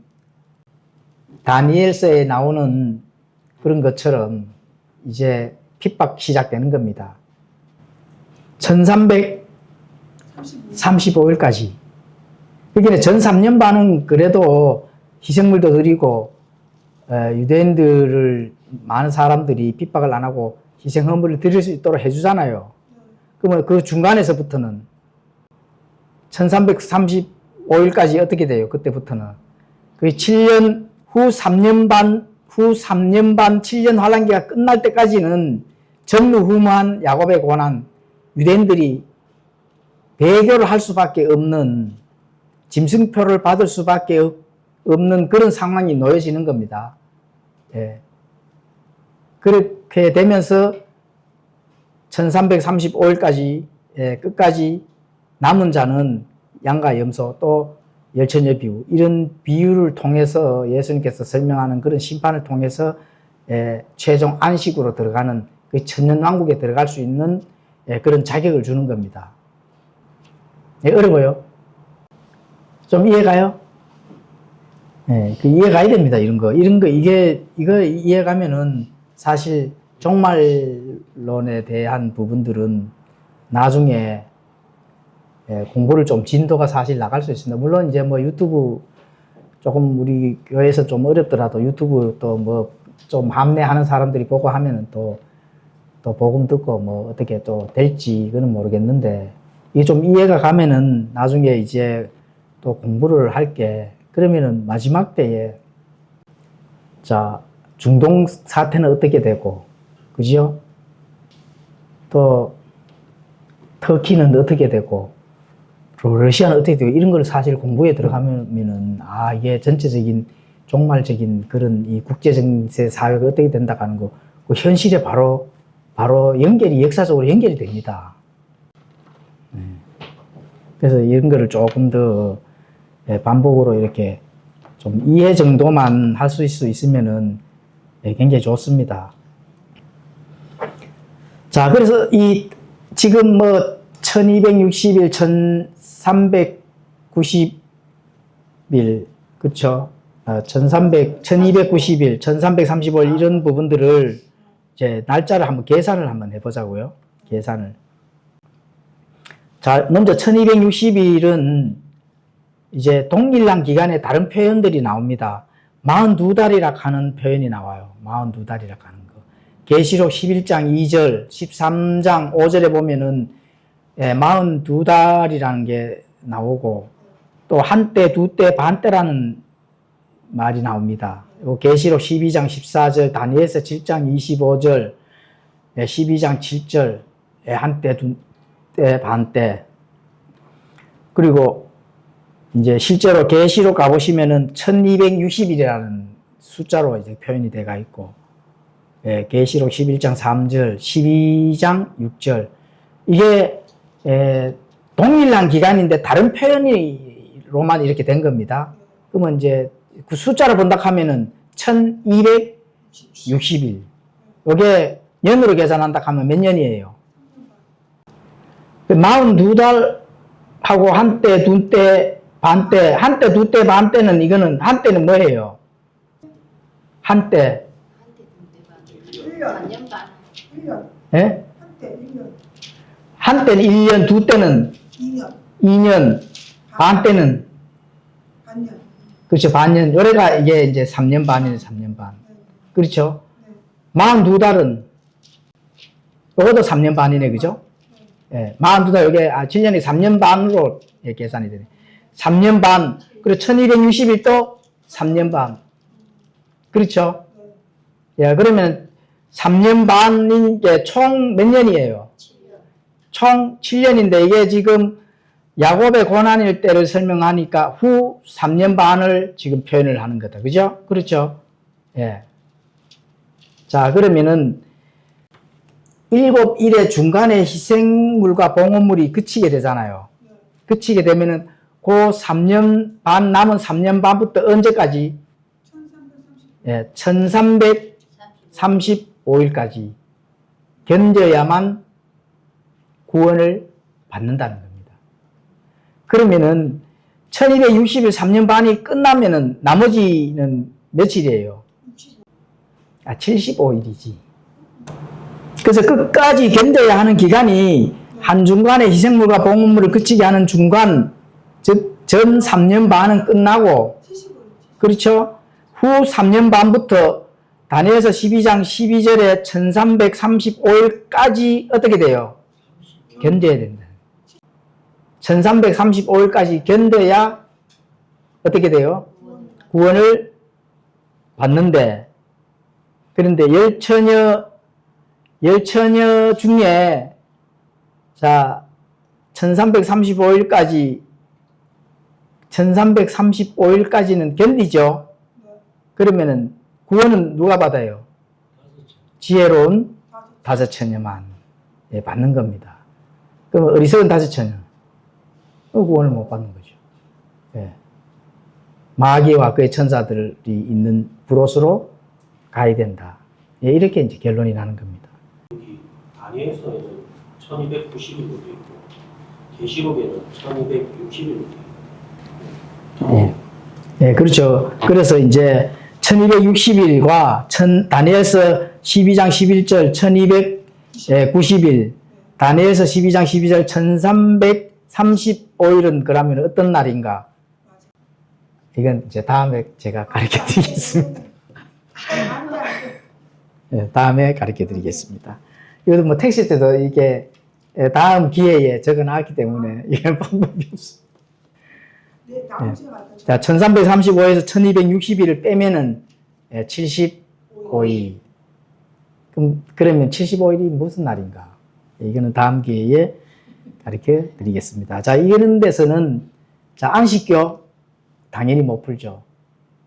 다니엘서에 나오는 그런 것처럼 이제 핍박 시작되는 겁니다. 1335일까지. 그러니까 전 3년 반은 그래도 희생물도 드리고, 유대인들을 많은 사람들이 핍박을 안 하고 희생 헌물을 드릴 수 있도록 해주잖아요. 그러면 그 중간에서부터는 1335일까지 어떻게 돼요? 그때부터는. 그 7년 후 3년 반 7년 환란기가 끝날 때까지는 전무후무한 야곱의 고난, 유대인들이 배교를 할 수밖에 없는 짐승표를 받을 수밖에 없는 그런 상황이 놓여지는 겁니다. 예. 그렇게 되면서 1335일까지 끝까지 남은 자는 양과 염소 또 열처녀 비유 이런 비유를 통해서 예수님께서 설명하는 그런 심판을 통해서 최종 안식으로 들어가는 그 천년왕국에 들어갈 수 있는 그런 자격을 주는 겁니다. 어려워요? 좀 이해가요? 그 이해가야 됩니다. 이거 이해가면은 사실 종말론에 대한 부분들은 나중에 공부를 좀 진도가 사실 나갈 수 있습니다. 물론 이제 뭐 유튜브 조금 우리 교회에서 좀 어렵더라도 유튜브 또 뭐 좀 합리하는 사람들이 보고 하면은 또 복음 듣고 뭐 어떻게 또 될지 그건 모르겠는데 이게 좀 이해가 가면은 나중에 이제 또 공부를 할게 그러면은 마지막 때에 자 중동 사태는 어떻게 되고 그죠? 또 터키는 어떻게 되고 러시아는 어떻게 되고 이런 걸 사실 공부에 들어가면은 이게 전체적인 종말적인 그런 이 국제정세 사회가 어떻게 된다 하는 거 그 현실에 바로 연결이 역사적으로 연결이 됩니다. 그래서 이런 거를 조금 더 반복으로 이렇게 좀 이해 정도만 할 수 있으면은 굉장히 좋습니다. 자, 그래서 지금 뭐 1260일, 1390일, 그쵸? 1290일, 1335일 이런 부분들을 이제 날짜를 한번 계산을 한번 해보자고요. 계산을. 자, 먼저 1260일은 이제 동일한 기간에 다른 표현들이 나옵니다. 42달이라 하는 표현이 나와요. 42달이라 하는 거. 계시록 11장 2절, 13장 5절에 보면은 42달이라는 게 나오고 또 한때, 두때, 반때라는 말이 나옵니다. 계시록 12장 14절, 다니엘서 7장 25절, 12장 7절, 한때, 두때, 반때. 그리고 이제 실제로 계시록 가보시면은 1260일이라는 숫자로 이제 표현이 되어 있고, 계시록 11장 3절, 12장 6절. 이게 동일한 기간인데 다른 표현으로만 이렇게 된 겁니다. 그러면 이제 그 숫자를 본다 하면은 1260일. 이게 년으로 계산한다 하면 몇 년이에요? 42달 하고 한때, 두때, 반때, 한때, 두때, 반때는 이거는 한때는 뭐예요? 한때. 1년. 4년 반. 1년. 예? 한때 1년. 한때는 1년, 두때는 2년. 2년, 반때는 반년. 그렇죠. 반년. 요래가 이게 이제 3년 반이에요. 3년 반. 그렇죠. 네. 42달은 요것도 3년 반이네. 그죠? 예. 42달 요게 7년이 3년 반으로 계산이 되네. 3년 반. 그리고 1260일도 3년 반. 그렇죠? 예. 그러면 3년 반인 게 총 몇 년이에요? 7년. 총 7년인데 이게 지금 야곱의 고난일 때를 설명하니까 후 3년 반을 지금 표현을 하는 거다. 그죠? 그렇죠? 예. 자, 그러면은 7일의 중간에 희생물과 봉헌물이 그치게 되잖아요. 그치게 되면은 그 3년 반, 남은 3년 반부터 언제까지? 1330. 예, 1335일까지 견뎌야만 구원을 받는다는 겁니다. 그러면은 1260일 3년 반이 끝나면은 나머지는 며칠이에요? 75일이지. 그래서 끝까지 견뎌야 하는 기간이 한중간에 희생물과 봉헌물을 그치게 하는 중간, 즉 전 3년 반은 끝나고 75일. 그렇죠? 후 3년 반부터 다니엘서 12장 12절에 1335일까지 어떻게 돼요? 견뎌야 된다. 1335일까지 견뎌야 어떻게 돼요? 구원을 받는데, 그런데 열처녀 중에, 자, 1335일까지 1335일까지는 견디죠? 그러면은 구원은 누가 받아요? 지혜로운 5천여만 예, 받는 겁니다. 그러면 어리석은 5천여 구원을 못 받는 거죠. 예. 마귀와 그의 천사들이 있는 불옷으로 가야 된다. 예, 이렇게 이제 결론이 나는 겁니다. 여기 다니엘서에는 1290일로 되어 있고 계시록에는 1260일로 되어 있고 예. 예, 그렇죠. 그래서 이제 1260일과 다니엘서 12장 11절 1290일, 다니엘서 12장 12절 1335일은 그러면 어떤 날인가? 이건 이제 다음에 제가 가르쳐 드리겠습니다. 예, 다음에 가르쳐 드리겠습니다. 이것도 뭐 텍스트도 이게 다음 기회에 적어 놨기 때문에 이건 방법이 없어요. 네, 다음 주에 만나죠. 자, 1335에서 1260일을 빼면은 75일. 그러면 75일이 무슨 날인가? 이거는 다음 기회에 가르쳐 드리겠습니다. 자, 이런 데서는, 자, 안식교, 당연히 못 풀죠.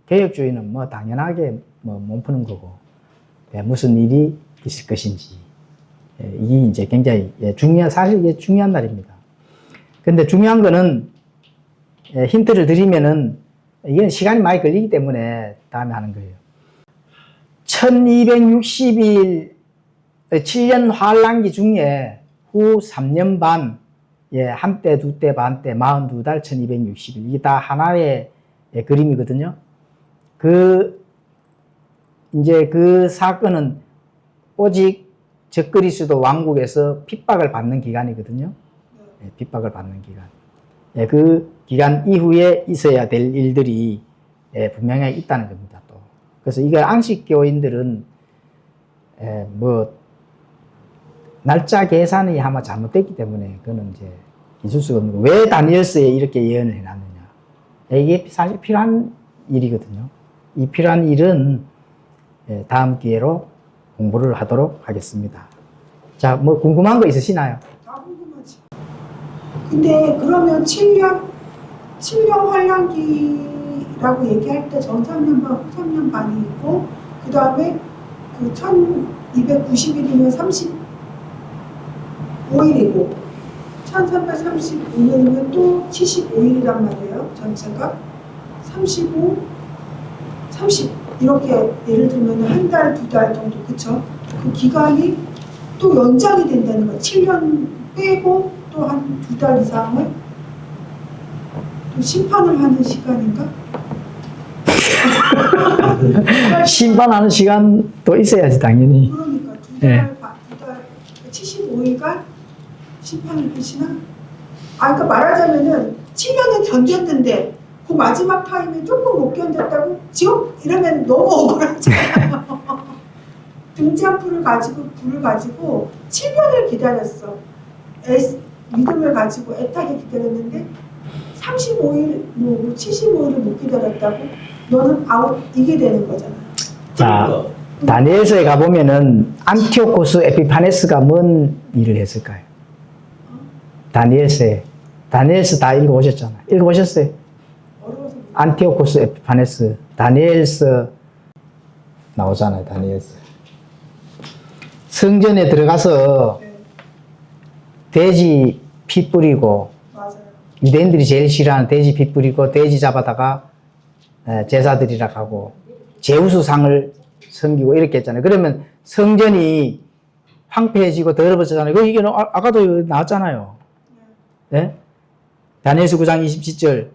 개혁주의는 뭐 당연하게 뭐 못 푸는 거고, 무슨 일이 있을 것인지. 이게 이제 굉장히 사실 이게 중요한 날입니다. 근데 중요한 거는, 힌트를 드리면은, 이건 시간이 많이 걸리기 때문에 다음에 하는 거예요. 1260일, 7년 환란기 중에 후 3년 반, 한 때, 두 때, 반 때, 42달, 1260일. 이게 다 하나의 그림이거든요. 이제 그 사건은 오직 적그리스도 왕국에서 핍박을 받는 기간이거든요. 핍박을 받는 기간. 그 기간 이후에 있어야 될 일들이 분명히 있다는 겁니다, 또. 그래서 이걸 안식교인들은, 날짜 계산이 아마 잘못됐기 때문에 그거는 이제 있을 수가 없는 거예요. 왜 다니엘서에 이렇게 예언을 해놨느냐. 이게 사실 필요한 일이거든요. 이 필요한 일은 다음 기회로 공부를 하도록 하겠습니다. 자, 뭐 궁금한 거 있으시나요? 다 궁금하지. 근데 그러면 7년 환란기라고 얘기할 때 전 3년 반, 후 3년 반이 있고, 그 다음에 그 1290일이면 35일이고, 1335년이면 또 75일이란 말이에요. 전체가 35, 30 이렇게 예를 들면 한 달, 두 달 정도, 그쵸? 그 기간이 또 연장이 된다는 거예요. 7년 빼고 또 한 두 달 이상을 또 심판을 하는 시간인가? 심판하는 시간도 있어야지, 당연히. 그러니까 두 달, 75일간 심판을 하시나? 그러니까 말하자면은 7년을 견뎠는데 그 마지막 타임에 조금 못 견뎠다고 지옥? 이러면 너무 억울하잖아요. 등잔불을 가지고 불을 가지고 7년을 기다렸어. 믿음을 가지고 애타게 기다렸는데 35일, 75일을 못 기다렸다고 너는 아웃 이게 되는 거잖아. 자, 다니엘서에 가보면은 안티오코스 에피파네스가 뭔 일을 했을까요? 다니엘서 다 읽어보셨잖아요. 읽어보셨어요? 어려워서 안티오코스 에피파네스, 다니엘서 나오잖아요. 다니엘서. 성전에 들어가서 네, 돼지 피 뿌리고, 맞아요. 유대인들이 제일 싫어하는 돼지 피 뿌리고 돼지 잡아다가 제사드리라 하고 제우스상을 섬기고 이렇게 했잖아요. 그러면 성전이 황폐해지고 더러워졌잖아요. 이게 아까도 나왔잖아요. 네? 다니엘서 9장 27절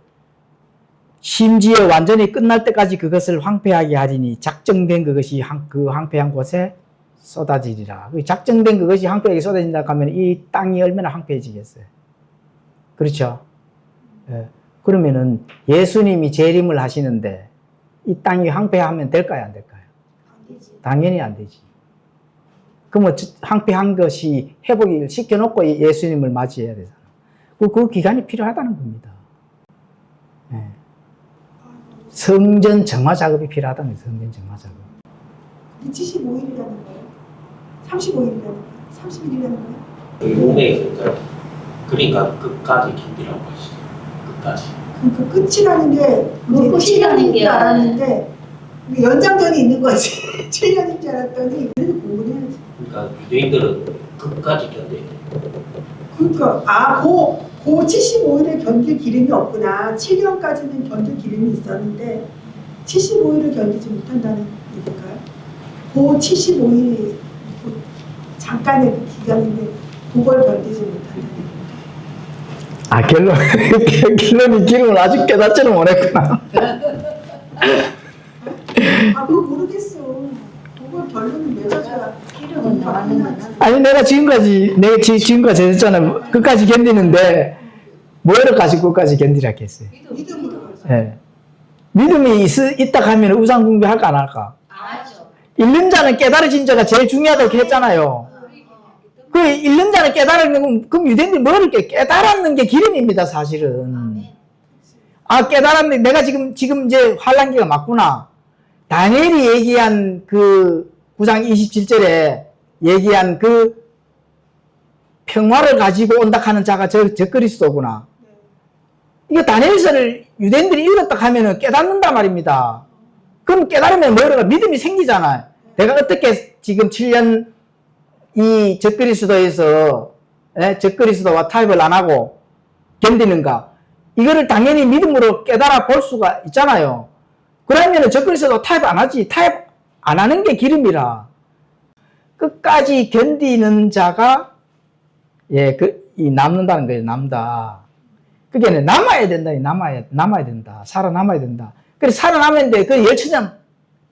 심지어 완전히 끝날 때까지 그것을 황폐하게 하리니 작정된 그것이 그 황폐한 곳에 쏟아지리라. 작정된 그것이 황폐하게 쏟아진다 하면 이 땅이 얼마나 황폐해지겠어요. 그렇죠? 예. 그러면은 예수님이 재림을 하시는데 이 땅이 황폐하면 될까요? 안 될까요? 안 되지. 당연히 안 되지. 그러면 황폐한 것이 회복을 시켜놓고 예수님을 맞이해야 되잖아. 그 기간이 필요하다는 겁니다. 예. 성전 정화 작업이 필요하다는 거예요. 성전 정화 작업. 75일이라는 거예요. 35일이라는 거예요. 30일이라는 거예요. 몸에 그러니까 끝까지 기피라고 하시죠. 끝까지. 그러니까 끝이라는 게 뭐 끝이라는 게. 알았는데 연장전이 있는 거지. 7년인 줄 알았더니 그래도 공부를 해야지. 그러니까 유대인들은 끝까지 견뎌야 돼. 그러니까 그 75일을 견딜 기름이 없구나. 7년까지는 견딜 기름이 있었는데 75일을 견디지 못한다는 얘기일까요? 그 75일이 잠깐의 그 기간인데 그걸 견디지 못한다는 얘기입니다. 결론이 기름을 아직 깨닫지는 못했구나. 그거 모르겠어. 그걸 결론을 맺어줘야 기름은 나가는 거나. 아니, 내가 지금까지 했잖아요. 끝까지 견디는데, 뭐를 가지고 끝까지 견디라 했어요. 믿음으로. 예. 믿음이 있다 하면 우상 숭배할까 안 할까? 알죠. 잃는 자는 깨달아진 자가 제일 중요하다고 했잖아요. 그 잃는 자는 깨달은 건, 그럼 유대인들이 뭐를 깨달았는 게 기름입니다, 사실은. 깨달았네. 내가 지금 이제 환란기가 맞구나. 다니엘이 얘기한 그 9장 27절에 얘기한 그 평화를 가지고 온다 하는 자가 저 그리스도구나. 이거 다니엘서를 유대인들이 읽었다 하면은 깨닫는단 말입니다. 그럼 깨달으면 뭐라고 믿음이 생기잖아요. 내가 어떻게 지금 7년 이 적그리스도에서 적그리스도와 타협을 안 하고 견디는가? 이거를 당연히 믿음으로 깨달아 볼 수가 있잖아요. 그러면 적그리스도 타협 안 하지. 타협 안 하는 게 기름이라. 끝까지 견디는 자가 이 남는다는 거예요. 남다. 그게 남아야 된다. 남아야 된다. 살아남아야 된다. 그래서 살아남았는데 그 열천년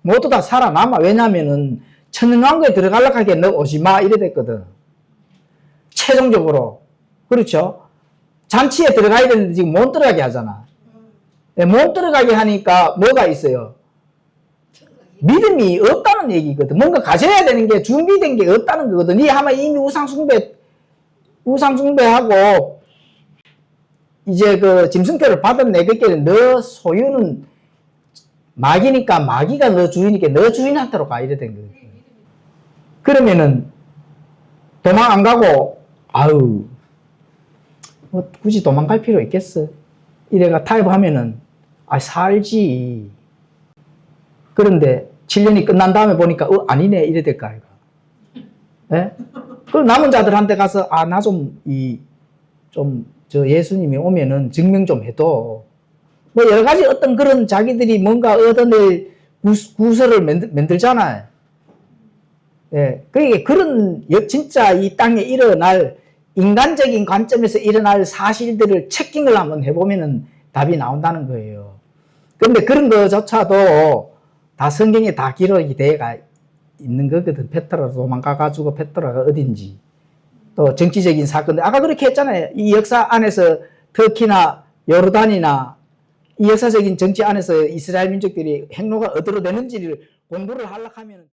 모두 다 살아남아. 왜냐면은 천년왕국에 들어가려고 하기에 너 오지 마 이래 됐거든. 최종적으로. 그렇죠? 잔치에 들어가야 되는데 지금 못 들어가게 하잖아. 못 들어가게 하니까 뭐가 있어요? 믿음이 없다는 얘기거든. 뭔가 가져야 되는 게 준비된 게 없다는 거거든. 이 아마 이미 우상숭배하고 이제 그 짐승표를 받아내겠기에 너 소유는 마귀니까 마귀가 너 주인이니까 너 주인한테로 가 이래 된 거거든. 그러면은 도망 안 가고 뭐 굳이 도망갈 필요 있겠어? 이래가 타협하면은 살지. 그런데 7년이 끝난 다음에 보니까 아니네 이래 될까 아이가. 예? 그럼 남은 자들한테 가서 나 저 예수님이 오면은 증명 좀 해도 뭐 여러 가지 어떤 그런 자기들이 뭔가 얻어낼 구설을 만들잖아요. 예. 그러니까 그런 진짜 이 땅에 일어날 인간적인 관점에서 일어날 사실들을 체킹을 한번 해보면은 답이 나온다는 거예요. 그런데 그런 거조차도 다 성경에 다 기록이 되어가 있는 거거든. 페트로가 도망가가지고 페트로가 어딘지. 또 정치적인 사건들. 아까 그렇게 했잖아요. 이 역사 안에서 터키나 요르단이나 이 역사적인 정치 안에서 이스라엘 민족들이 행로가 어디로 되는지를 공부를 하려고 하면